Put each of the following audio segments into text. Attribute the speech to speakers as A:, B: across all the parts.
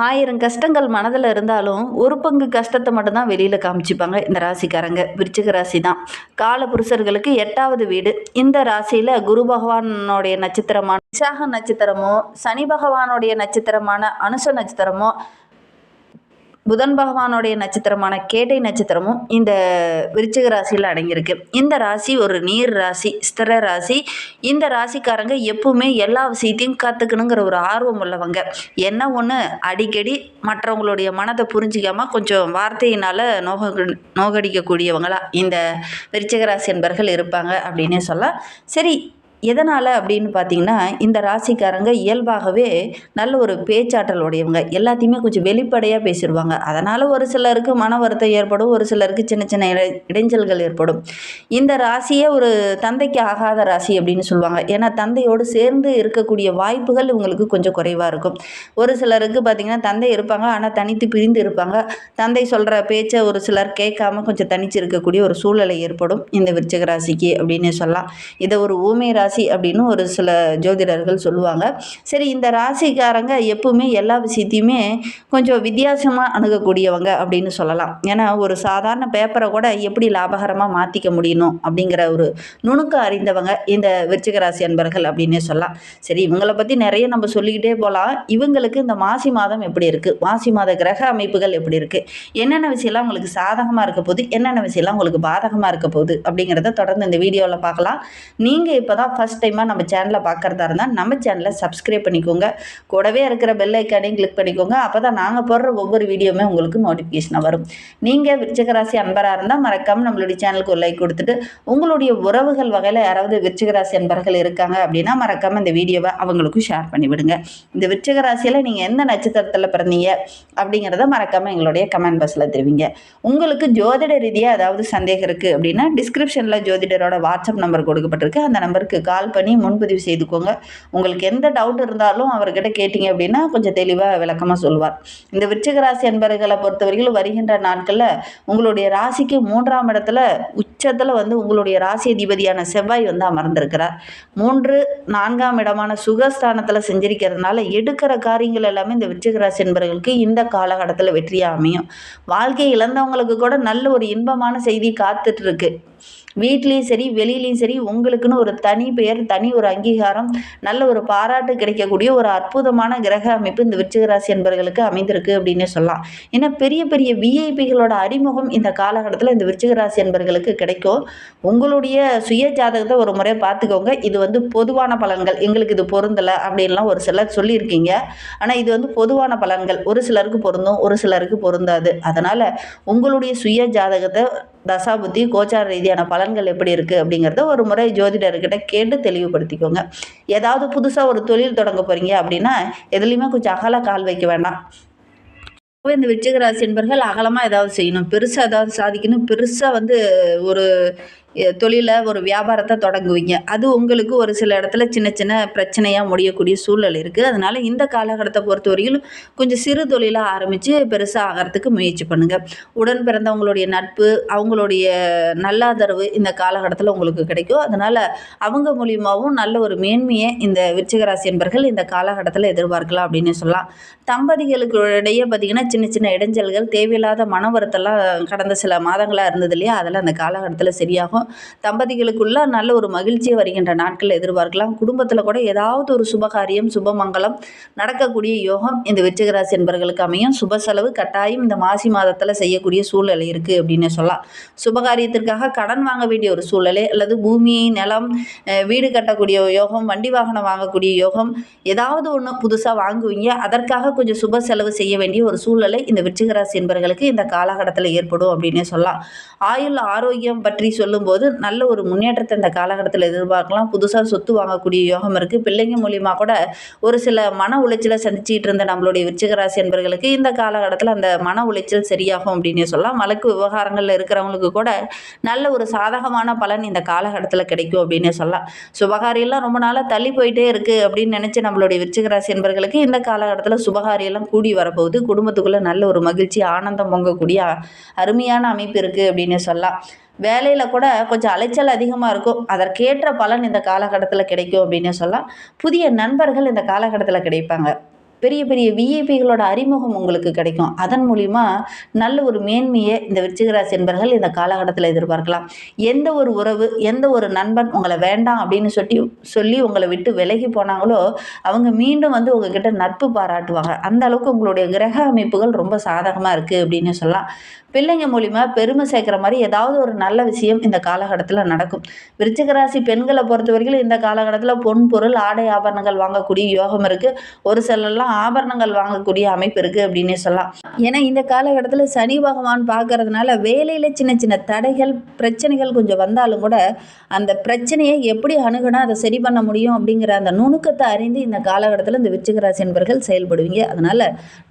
A: 1000 கஷ்டங்கள் மனதில் இருந்தாலும் ஒரு பங்கு கஷ்டத்தை மட்டும்தான் வெளியில் காமிச்சிப்பாங்க இந்த ராசிக்காரங்க. விருச்சிக ராசி தான் காலபுருஷர்களுக்கு 8வது வீடு. இந்த ராசியில் குரு பகவானுடைய நட்சத்திரமான விசாக நட்சத்திரமோ, சனி பகவானுடைய நட்சத்திரமான அனுச நட்சத்திரமோ, புதன் பகவானுடைய நட்சத்திரமான கேட்டை நட்சத்திரமும் இந்த விருச்சிக ராசியில் அடங்கியிருக்கு. இந்த ராசி ஒரு நீர் ராசி, ஸ்திர ராசி. இந்த ராசிக்காரங்க எப்பவுமே எல்லா விஷயத்தையும் கற்றுக்கணுங்கிற ஒரு ஆர்வம் உள்ளவங்க. என்ன ஒன்று, அடிக்கடி மற்றவங்களுடைய மனதை புரிஞ்சிக்காமல் கொஞ்சம் வார்த்தையினால் நோகடிக்கக்கூடியவங்களா இந்த விருச்சிக ராசி என்பர்கள் இருப்பாங்க அப்படின்னே சொல்லலாம். சரி, எதனால் அப்படின்னு பார்த்தீங்கன்னா, இந்த ராசிக்காரங்க இயல்பாகவே நல்ல ஒரு பேச்சாற்றல் உடையவங்க. எல்லாத்தையுமே கொஞ்சம் வெளிப்படையாக பேசிடுவாங்க. அதனால் ஒரு சிலருக்கு மன வருத்தம் ஏற்படும், ஒரு சிலருக்கு சின்ன சின்ன இடைஞ்சல்கள் ஏற்படும். இந்த ராசியே ஒரு தந்தைக்கு ஆகாத ராசி அப்படின்னு சொல்லுவாங்க. ஏன்னா தந்தையோடு சேர்ந்து இருக்கக்கூடிய வாய்ப்புகள் இவங்களுக்கு கொஞ்சம் குறைவாக இருக்கும். ஒரு சிலருக்கு பார்த்திங்கன்னா தந்தை இருப்பாங்க, ஆனால் தனித்து பிரிந்து இருப்பாங்க. தந்தை சொல்கிற பேச்சை ஒரு சிலர் கேட்காம கொஞ்சம் தனித்து இருக்கக்கூடிய ஒரு சூழ்நிலை ஏற்படும் இந்த விருச்சிக ராசிக்கு அப்படின்னு சொல்லலாம். இதை ஒரு ஊமை ராசி அப்படின்னு ஒரு சில ஜோதிடர்கள் சொல்லுவாங்க. சரி, இந்த ராசிக்காரங்க எப்பவுமே எல்லா விஷயத்தையுமே கொஞ்சம் வித்தியாசமாக அணுகக்கூடியவங்க அப்படின்னு சொல்லலாம். ஏன்னா ஒரு சாதாரண பேப்பரை கூட எப்படி லாபகரமாக மாற்றிக்க முடியணும் அப்படிங்கிற ஒரு நுணுக்கம் அறிந்தவங்க இந்த விருச்சிக ராசி அன்பர்கள் அப்படின்னே சொல்லலாம். சரி, இவங்களை பற்றி நிறைய நம்ம சொல்லிக்கிட்டே போகலாம். இவங்களுக்கு இந்த மாசி மாதம் எப்படி இருக்குது, மாசி மாத கிரக அமைப்புகள் எப்படி இருக்குது, என்னென்ன விஷயம்லாம் உங்களுக்கு சாதகமாக இருக்க போகுது, என்னென்ன விஷயம்லாம் உங்களுக்கு பாதகமாக இருக்க போகுது அப்படிங்கிறத தொடர்ந்து இந்த வீடியோவில் பார்க்கலாம். நீங்கள் இப்போ தான் ஃபஸ்ட் டைமாக நம்ம சேனலை பார்க்குறதா இருந்தால் நம்ம சேனலை சப்ஸ்கிரைப் பண்ணிக்கோங்க. கூடவே இருக்கிற பெல் ஐக்கானையும் கிளிக் பண்ணிக்கோங்க. அப்போ தான் நாங்கள் போடுற ஒவ்வொரு வீடியோவுமே உங்களுக்கு நோட்டிஃபிகேஷனாக வரும். நீங்கள் விருச்சிக ராசி அன்பராக இருந்தால் மறக்காமல் நம்மளுடைய சேனலுக்கு ஒரு லைக் கொடுத்துட்டு, உங்களுடைய உறவுகள் வகையில் யாராவது விருச்சிக ராசி அன்பர்கள் இருக்காங்க அப்படின்னா மறக்காமல் இந்த வீடியோவை அவங்களுக்கும் ஷேர் பண்ணிவிடுங்க. இந்த விருச்சிக ராசியில் நீங்கள் எந்த நட்சத்திரத்தில் பிறந்தீங்க அப்படிங்கிறத மறக்காமல் எங்களுடைய கமெண்ட் பாக்ஸில் தெரிவிங்க. உங்களுக்கு ஜோதிட ரீதியாக ஏதாவது சந்தேகம் இருக்குது அப்படின்னா டிஸ்கிரிப்ஷனில் ஜோதிடரோட வாட்ஸ்அப் நம்பர் கொடுக்கப்பட்டிருக்கு. அந்த நம்பருக்கு கால் பண்ணி முன்பதிவு செய்துக்கோங்க. உங்களுக்கு எந்த டவுட் இருந்தாலும் அவர்கிட்ட கேட்டிங்க அப்படின்னா கொஞ்சம் தெளிவாக விளக்கமாக சொல்லுவார். இந்த விருச்சிக ராசி அன்பர்களை பொறுத்தவரைக்கும் வருகின்ற நாட்களில் உங்களுடைய ராசிக்கு 3ஆம் இடத்துல உச்சத்தில் உங்களுடைய ராசி அதிபதியான செவ்வாய் அமர்ந்திருக்கிறார். 3, 4ஆம் இடமான சுகஸ்தானத்தில் செஞ்சிருக்கிறதுனால எடுக்கிற காரியங்கள் எல்லாமே இந்த விருச்சிக ராசி அன்பர்களுக்கு இந்த காலகட்டத்தில் வெற்றியாக அமையும். வாழ்க்கை இழந்தவங்களுக்கு கூட நல்ல ஒரு இன்பமான செய்தி காத்துட்டு இருக்கு. வீட்லேயும் சரி வெளியிலையும் சரி உங்களுக்குன்னு ஒரு தனி பெயர், தனி ஒரு அங்கீகாரம், நல்ல ஒரு பாராட்டு கிடைக்கக்கூடிய ஒரு அற்புதமான கிரக அமைப்பு இந்த விருச்சிக ராசி என்பவர்களுக்கு அமைந்திருக்கு அப்படின்னு சொல்லலாம். ஏன்னா பெரிய பெரிய விஐபிகளோட அறிமுகம் இந்த காலகட்டத்தில் இந்த விருச்சிக ராசி என்பவர்களுக்கு கிடைக்கும். உங்களுடைய சுய ஜாதகத்தை ஒரு முறை பார்த்துக்கோங்க. இது பொதுவான பலன்கள், எங்களுக்கு இது பொருந்தலை அப்படின்லாம் ஒரு சிலர் சொல்லியிருக்கீங்க. ஆனால் இது பொதுவான பலன்கள், ஒரு சிலருக்கு பொருந்தும், ஒரு சிலருக்கு பொருந்தாது. அதனால் உங்களுடைய சுய ஜாதகத்தை தசாபுத்தி கோச்சார ரீதியான பலன்கள் எப்படி இருக்குது அப்படிங்கிறத ஒரு முறை ஜோதிடர்கிட்ட கேட்டு தெளிவுபடுத்திக்கோங்க. ஏதாவது புதுசாக ஒரு தொழில் தொடங்க போகிறீங்க அப்படின்னா எதுலேயுமே கொஞ்சம் அகல கால் வைக்க வேண்டாம். இந்த விருச்சிக ராசி என்பர்கள் அகலமாக ஏதாவது செய்யணும், பெருசாக ஏதாவது சாதிக்கணும், பெருசாக ஒரு தொழிலை ஒரு வியாபாரத்தை தொடங்குவீங்க. அது உங்களுக்கு ஒரு சில இடத்துல சின்ன சின்ன பிரச்சனையாக முடியக்கூடிய சூழல் இருக்குது. அதனால் இந்த காலகட்டத்தை பொறுத்த வரையிலும் கொஞ்சம் சிறு தொழிலாக ஆரம்பித்து பெருசாக ஆகிறதுக்கு முயற்சி பண்ணுங்கள். உடன் பிறந்தவங்களுடைய நட்பு, அவங்களுடைய நல்லாதரவு இந்த காலகட்டத்தில் உங்களுக்கு கிடைக்கும். அதனால் அவங்க மூலியமாகவும் நல்ல ஒரு மேன்மையை இந்த விருச்சிக ராசி என்பர்கள் இந்த காலகட்டத்தில் எதிர்பார்க்கலாம் அப்படின்னு சொல்லலாம். தம்பதிகளுக்கு இடையே பார்த்திங்கன்னா சின்ன சின்ன இடைஞ்சல்கள், தேவையில்லாத மன வருத்தெல்லாம் கடந்த சில மாதங்களாக இருந்தது இல்லையா, அதெல்லாம் அந்த காலகட்டத்தில் சரியாகும். தம்பதிகளுக்குள்ள நல்ல ஒரு மகிழ்ச்சியை வருகின்ற நாட்கள் எதிர்பார்க்கலாம். குடும்பத்தில் கூட ஏதாவது ஒரு சுபகாரியம், சுபமங்கலம் நடக்கக்கூடிய யோகம் இந்த விருச்சிக ராசி என்பவர்களுக்கு அமையும். சுப செலவு கட்டாயம் இந்த மாசி மாதத்தில் செய்யக்கூடிய சூழ்நிலை இருக்குது அப்படின்னு சொல்லலாம். சுபகாரியத்திற்காக கடன் வாங்க வேண்டிய ஒரு சூழ்நிலை, அல்லது பூமி, நிலம், வீடு கட்டக்கூடிய யோகம், வண்டி வாகனம் வாங்கக்கூடிய யோகம், ஏதாவது ஒன்று புதுசாக வாங்குவீங்க. அதற்காக கொஞ்சம் சுப செலவு செய்ய வேண்டிய ஒரு சூழ்நிலை இந்த விருச்சிக ராசி என்பவர்களுக்கு இந்த காலகட்டத்தில் ஏற்படும் அப்படின்னே சொல்லலாம். ஆயுள் ஆரோக்கியம் பற்றி சொல்லும்போது நல்ல ஒரு முன்னேற்றத்தை இந்த காலகட்டத்தில் எதிர்பார்க்கலாம். புதுசாக சொத்து வாங்கக்கூடிய யோகம் இருக்குது. பிள்ளைங்க மூலியமாக கூட ஒரு சில மன உளைச்சலை சந்திச்சிட்டு இருந்த நம்மளுடைய விருச்சிக ராசி என்பவர்களுக்கு இந்த காலகட்டத்தில் அந்த மன உளைச்சல் சரியாகும் அப்படின்னே சொல்லலாம். வழக்கு விவகாரங்களில் இருக்கிறவங்களுக்கு கூட நல்ல ஒரு சாதகமான பலன் இந்த காலகட்டத்தில் கிடைக்கும் அப்படின்னே சொல்லலாம். சுபகாரியெல்லாம் ரொம்ப நாளாக தள்ளி போயிட்டே இருக்குது அப்படின்னு நினச்சி நம்மளுடைய விருச்சிக ராசி என்பவர்களுக்கு இந்த காலகட்டத்தில் சுபகாரியெல்லாம் கூடி வரப்போகுது. குடும்பத்துக்குள்ளே நல்ல ஒரு மகிழ்ச்சி, ஆனந்தம் பொங்கக்கூடிய அருமையான அமைப்பு இருக்குது அப்படின்னு சொல்லலாம். வேலையில் கூட கொஞ்சம் அலைச்சல் அதிகமாக இருக்கும். அதற்கேற்ற பலன் இந்த காலகட்டத்தில் கிடைக்கும் அப்படின்னு சொல்லலாம். புதிய நண்பர்கள் இந்த காலகட்டத்தில் கிடைப்பாங்க. பெரிய பெரிய விஐபிகளோட அறிமுகம் உங்களுக்கு கிடைக்கும். அதன் மூலிமா நல்ல ஒரு மேன்மையை இந்த விருச்சிக ராசி என்பர்கள் இந்த காலகட்டத்தில் எதிர்பார்க்கலாம். எந்த ஒரு உறவு, எந்த ஒரு நண்பன் உங்களை வேண்டாம் அப்படின்னு சொல்லி உங்களை விட்டு விலகி போனாங்களோ, அவங்க மீண்டும் வந்து உங்ககிட்ட நட்பு பாராட்டுவாங்க. அந்த அளவுக்கு உங்களுடைய கிரக அமைப்புகள் ரொம்ப சாதகமாக இருக்குது அப்படின்னு சொல்லலாம். பிள்ளைங்க மூலிமா பெருமை சேர்க்குற மாதிரி ஏதாவது ஒரு நல்ல விஷயம் இந்த காலகட்டத்தில் நடக்கும். விருச்சிக ராசி பெண்களை பொறுத்த வரைக்கும் இந்த காலகட்டத்தில் பொன் பொருள் ஆடை ஆபரணங்கள் வாங்கக்கூடிய யோகம் இருக்குது. ஒரு சிலர்லாம் ஆபரணங்கள் வாங்கக்கூடிய அமைப்பு இருக்குது அப்படின்னு சொல்லலாம். ஏன்னா இந்த காலகட்டத்தில் சனி பகவான் பார்க்கறதுனால வேலையில் சின்ன சின்ன தடைகள் பிரச்சனைகள் கொஞ்சம் வந்தாலும் கூட அந்த பிரச்சனையை எப்படி அணுகுனா அதை சரி பண்ண முடியும் அப்படிங்கிற அந்த நுணுக்கத்தை அறிந்து இந்த காலகட்டத்தில் இந்த விருச்சிக ராசி என்பர்கள் செயல்படுவீங்க. அதனால்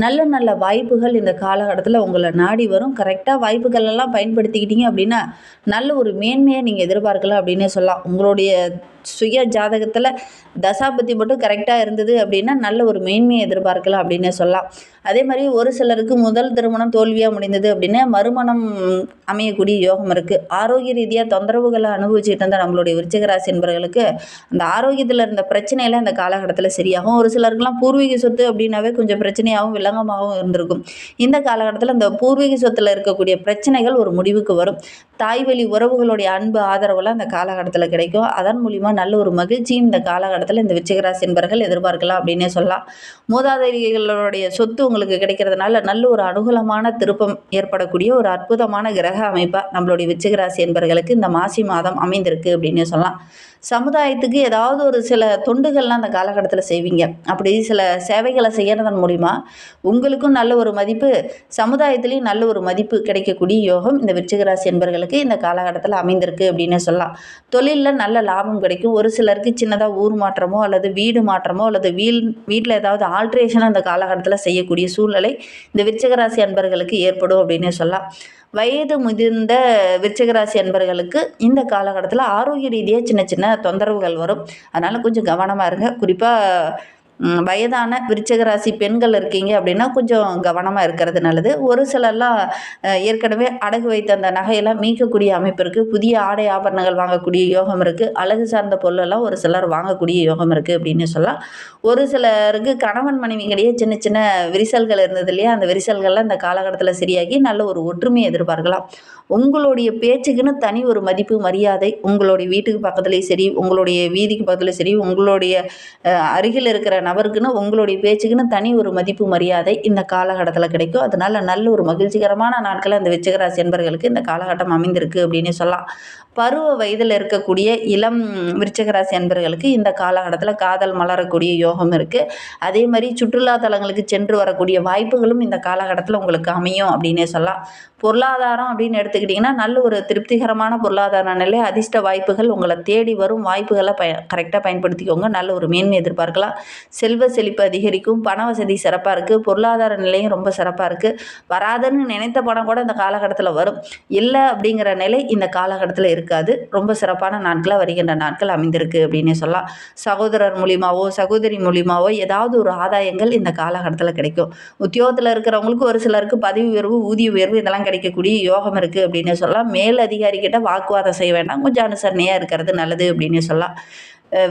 A: நல்ல நல்ல வாய்ப்புகள் இந்த காலகட்டத்தில் உங்களை நாடி வரும். கரெக்டாக வாய்ப்புகள் எல்லாம் பயன்படுத்திக்கிட்டீங்க அப்படின்னா நல்ல ஒரு மேன்மையை நீங்கள் எதிர்பார்க்கலாம் அப்படின்னே சொல்லலாம். உங்களுடைய சுய ஜாதகத்தில் தசாபதி மட்டும் கரெக்டாக இருந்தது அப்படின்னா நல்ல ஒரு மேன்மையை எதிர்பார்க்கலாம் அப்படின்னே சொல்லலாம். அதே மாதிரி ஒரு சிலருக்கு முதல் திருமணம் தோல்வியாக முடிந்தது அப்படின்னா மறுமணம் அமையக்கூடிய யோகம் இருக்குது. ஆரோக்கிய ரீதியாக தொந்தரவுகளை அனுபவிச்சுட்டு இருந்த நம்மளுடைய விருச்சிக ராசி என்பவர்களுக்கு அந்த ஆரோக்கியத்தில் இருந்த பிரச்சனையெல்லாம் இந்த காலகட்டத்தில் சரியாகும். ஒரு சிலருக்குலாம் பூர்வீக சொத்து அப்படின்னாவே கொஞ்சம் பிரச்சனையாகவும் வில்லங்கமாகவும் இருந்திருக்கும். இந்த காலகட்டத்தில் இந்த பூர்வீக சொத்தில் இருக்கக்கூடிய பிரச்சனைகள் ஒரு முடிவுக்கு வரும். தாய்வழி உறவுகளுடைய அன்பு ஆதரவுலாம் இந்த காலகட்டத்தில் கிடைக்கும். அதன் மூலிமா நல்ல ஒரு மகிழ்ச்சியும் இந்த காலகட்டத்தில் இந்த விருச்சிக ராசி என்பர்கள் எதிர்பார்க்கலாம் அப்படின்னே சொல்லலாம். மூதாதைகளுடைய சொத்து உங்களுக்கு கிடைக்கிறதுனால நல்ல ஒரு அனுகூலமான திருப்பம் ஏற்படக்கூடிய ஒரு அற்புதமான கிரக அமைப்பாக நம்மளுடைய விருச்சிக ராசி என்பர்களுக்கு இந்த மாசி மாதம் அமைந்திருக்கு அப்படின்னு சொல்லலாம். சமுதாயத்துக்கு ஏதாவது ஒரு சில தொண்டுகள்லாம் அந்த காலகட்டத்தில் செய்வீங்க. அப்படி சில சேவைகளை செய்யறதன் மூலிமா உங்களுக்கும் நல்ல ஒரு மதிப்பு, சமுதாயத்துலேயும் நல்ல ஒரு மதிப்பு கிடைக்கக்கூடிய யோகம் இந்த விருச்சிக ராசி என்பர்களுக்கு இந்த காலகட்டத்தில் அமைந்திருக்கு அப்படின்னு சொல்லலாம். தொழிலில் நல்ல லாபம் கிடைக்கும். ஒரு சிலருக்கு சின்னதாக ஊர் மாற்றமோ அல்லது வீடு மாற்றமோ அல்லது வீட்டில் ஏதாவது ஆல்ட்ரேஷன் அந்த காலகட்டத்தில் செய்யக்கூடிய சூழ்நிலை இந்த விருச்சிக ராசி அன்பர்களுக்கு ஏற்படும் அப்படின்னு சொல்லலாம். வயது முதிர்ந்த விருச்சிக ராசி அன்பர்களுக்கு இந்த காலகட்டத்தில் ஆரோக்கிய ரீதியாக சின்ன சின்ன தொந்தரவுகள் வரும். அதனால் கொஞ்சம் கவனமாக இருங்க. குறிப்பாக வயதான விருச்சிக ராசி பெண்கள் இருக்கீங்க அப்படின்னா கொஞ்சம் கவனமாக இருக்கிறது நல்லது. ஒரு சிலர்லாம் ஏற்கனவே அடகு வைத்த அந்த நகையெல்லாம் மீட்கக்கூடிய அமைப்பு இருக்குது. புதிய ஆடை ஆபரணங்கள் வாங்கக்கூடிய யோகம் இருக்குது. அழகு சார்ந்த பொருளெல்லாம் ஒரு சிலர் வாங்கக்கூடிய யோகம் இருக்குது அப்படின்னு சொல்லலாம். ஒரு சிலருக்கு கணவன் மனைவிக்கிடையே சின்ன சின்ன விரிசல்கள் இருந்தது இல்லையா, அந்த விரிசல்கள்லாம் இந்த காலகட்டத்தில் சரியாகி நல்ல ஒரு ஒற்றுமையை எதிர்பார்க்கலாம். உங்களுடைய பேச்சுக்குன்னு தனி ஒரு மதிப்பு மரியாதை உங்களுடைய வீட்டுக்கு பக்கத்துலேயும் சரி, உங்களுடைய வீதிக்கு பக்கத்துலேயும் சரி, உங்களுடைய அருகில் இருக்கிற நபருக்குன்னு உங்களுடைய பேச்சுக்குன்னு தனி ஒரு மதிப்பு மரியாதை இந்த காலகட்டத்தில் கிடைக்கும். அதனால் நல்ல ஒரு மகிழ்ச்சிகரமான நாட்களை அந்த விருச்சிக ராசி என்பர்களுக்கு இந்த காலகட்டம் அமைந்திருக்கு அப்படின்னு சொல்லலாம். பருவ வயதில் இருக்கக்கூடிய இளம் விருச்சிக ராசி அன்பர்களுக்கு இந்த காலகட்டத்தில் காதல் மலரக்கூடிய யோகம் இருக்குது. அதே மாதிரி சுற்றுலா தலங்களுக்கு சென்று வரக்கூடிய வாய்ப்புகளும் இந்த காலகட்டத்தில் உங்களுக்கு அமையும் அப்படின்னே சொல்லலாம். பொருளாதாரம் அப்படின்னு எடுத்துக்கிட்டிங்கன்னா நல்ல ஒரு திருப்திகரமான பொருளாதார நிலை, அதிர்ஷ்ட வாய்ப்புகள் உங்களை தேடி வரும் வாய்ப்புகளை கரெக்டாக பயன்படுத்திக்கோங்க. நல்ல ஒரு மேன்மை எதிர்பார்க்கலாம். செல்வ செழிப்பு அதிகரிக்கும். பண வசதி சிறப்பாக இருக்குது. பொருளாதார நிலையும் ரொம்ப சிறப்பாக இருக்குது. வராதுன்னு நினைத்த பணம் கூட இந்த காலகட்டத்தில் வரும். இல்லை அப்படிங்கிற நிலை இந்த காலகட்டத்தில் இருக்காது. ரொம்ப சிறப்பான நாட்களாக வருகின்ற நாட்கள் அமைந்திருக்கு அப்படின்னே சொல்லலாம். சகோதரர் மூலியமாவோ சகோதரி மூலியமாவோ ஏதாவது ஒரு ஆதாயங்கள் இந்த காலகட்டத்தில் கிடைக்கும். உத்தியோகத்தில் இருக்கிறவங்களுக்கு ஒரு சிலருக்கு பதவி உயர்வு, ஊதிய உயர்வு இதெல்லாம் கிடைக்கக்கூடிய யோகம் இருக்குது அப்படின்னு சொல்லலாம். மேல் அதிகாரிகிட்ட வாக்குவாதம் செய்ய வேண்டாம். கொஞ்சம் அனுசரணையாக இருக்கிறது நல்லது அப்படின்னு சொல்லலாம்.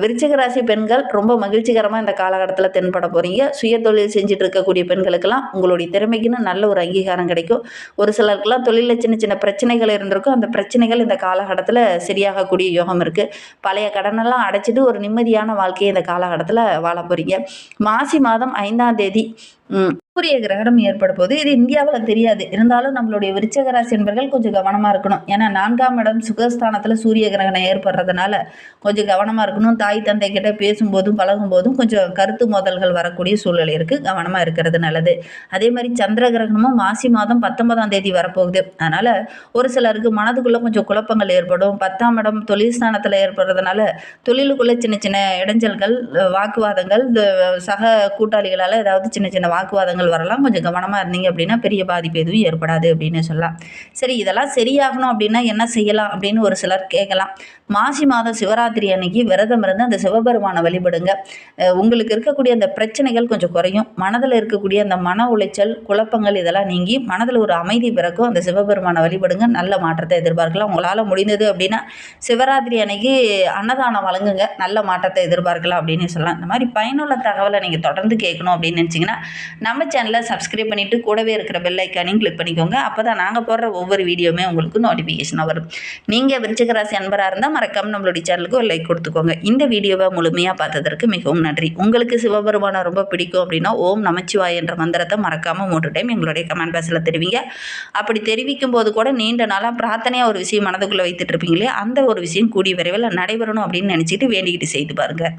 A: விருச்சிக ராசி பெண்கள் ரொம்ப மகிழ்ச்சிகரமாக இந்த காலகட்டத்தில் தென்பட போகிறீங்க. சுய தொழில் செஞ்சுட்டு இருக்கக்கூடிய பெண்களுக்கெல்லாம் உங்களுடைய திறமைக்குன்னு நல்ல ஒரு அங்கீகாரம் கிடைக்கும். ஒரு சிலருக்கெல்லாம் தொழிலில் சின்ன சின்ன பிரச்சனைகள் இருந்திருக்கும். அந்த பிரச்சனைகள் இந்த காலகட்டத்தில் சரியாகக்கூடிய யோகம் இருக்குது. பழைய கடனெல்லாம் அடைச்சிட்டு ஒரு நிம்மதியான வாழ்க்கையை இந்த காலகட்டத்தில் வாழ போகிறீங்க. மாசி மாதம் 5ஆம் தேதி சூரிய கிரகணம் ஏற்பட போது. இது இந்தியாவில் தெரியாது. இருந்தாலும் நம்மளுடைய விருச்சிக ராசி என்பர்கள் கொஞ்சம் கவனமாக இருக்கணும். ஏன்னா 4ஆம் இடம் சுகஸ்தானத்தில் சூரிய கிரகணம் ஏற்படுறதுனால கொஞ்சம் கவனமாக இருக்கணும். தாய் தந்தை கிட்ட பேசும்போதும் பழகும்போதும் கொஞ்சம் கருத்து மோதல்கள் வரக்கூடிய சூழ்நிலை இருக்குது. கவனமாக இருக்கிறது நல்லது. அதே மாதிரி சந்திர கிரகணமும் மாசி மாதம் 19ஆம் தேதி வரப்போகுது. அதனால் ஒரு சிலருக்கு மனதுக்குள்ளே கொஞ்சம் குழப்பங்கள் ஏற்படும். 10ஆம் இடம் தொழில் ஸ்தானத்தில் ஏற்படுறதுனால தொழிலுக்குள்ளே சின்ன சின்ன இடைஞ்சல்கள், வாக்குவாதங்கள், சக கூட்டாளிகளால் ஏதாவது சின்ன சின்ன வாக்குவாதங்கள் பிரச்சனைகள் வரலாம். கொஞ்சம் கவனமாக இருந்தீங்க அப்படின்னா பெரிய பாதிப்பு எதுவும் ஏற்படாது அப்படின்னு சொல்லலாம். சரி, இதெல்லாம் சரியாகணும் அப்படின்னா என்ன செய்யலாம் அப்படின்னு ஒரு சிலர் கேட்கலாம். மாசி மாதம் சிவராத்திரி அன்னைக்கு விரதம் இருந்து அந்த சிவபெருமானை வழிபடுங்க. உங்களுக்கு இருக்கக்கூடிய அந்த பிரச்சனைகள் கொஞ்சம் குறையும். மனதில் இருக்கக்கூடிய அந்த மன உளைச்சல், குழப்பங்கள் இதெல்லாம் நீங்கி மனதில் ஒரு அமைதி பிறக்கும். அந்த சிவபெருமானை வழிபடுங்க. நல்ல மாற்றத்தை எதிர்பார்க்கலாம். உங்களால் முடிந்தது அப்படின்னா சிவராத்திரி அன்னைக்கு அன்னதானம் வழங்குங்க. நல்ல மாற்றத்தை எதிர்பார்க்கலாம் அப்படின்னு சொல்லலாம். இந்த மாதிரி பயனுள்ள தகவலை நீங்கள் தொடர்ந்து கேட்கணும் அப்படின்னு நினச்சிங்கன்னா நம்ம சேனலை சப்ஸ்கிரைப் பண்ணிவிட்டு கூடவே இருக்கிற பெல் ஐக்கானையும் கிளிக் பண்ணிக்கோங்க. அப்போ தான் நாங்கள் போடுற ஒவ்வொரு வீடியோவுமே உங்களுக்கு நோட்டிஃபிகேஷனாக வரும். நீங்கள் விருச்சிக ராசி அன்பராக இருந்தால் மறக்காம நம்மளுடைய சேனலுக்கு ஒரு லைக் கொடுத்துக்கோங்க. இந்த வீடியோவை முழுமையாக பார்த்ததற்கு மிகவும் நன்றி. உங்களுக்கு சிவபெருமானை ரொம்ப பிடிக்கும் அப்படின்னா ஓம் நமச்சிவாய என்ற மந்திரத்தை மறக்காமல் 3 டைம் எங்களுடைய கமெண்ட் பாக்ஸில் தெரிவிங்க. அப்படி தெரிவிக்கும் போது கூட நீண்ட நாளாக பிரார்த்தனையாக ஒரு விஷயம் மனதுக்குள்ளே வைத்துட்டு இருப்பீங்களே, அந்த ஒரு விஷயம் கூடிய விரைவில் நடைபெறணும் அப்படின்னு நினச்சிட்டு வேண்டிக்கிட்டு செய்து பாருங்கள்.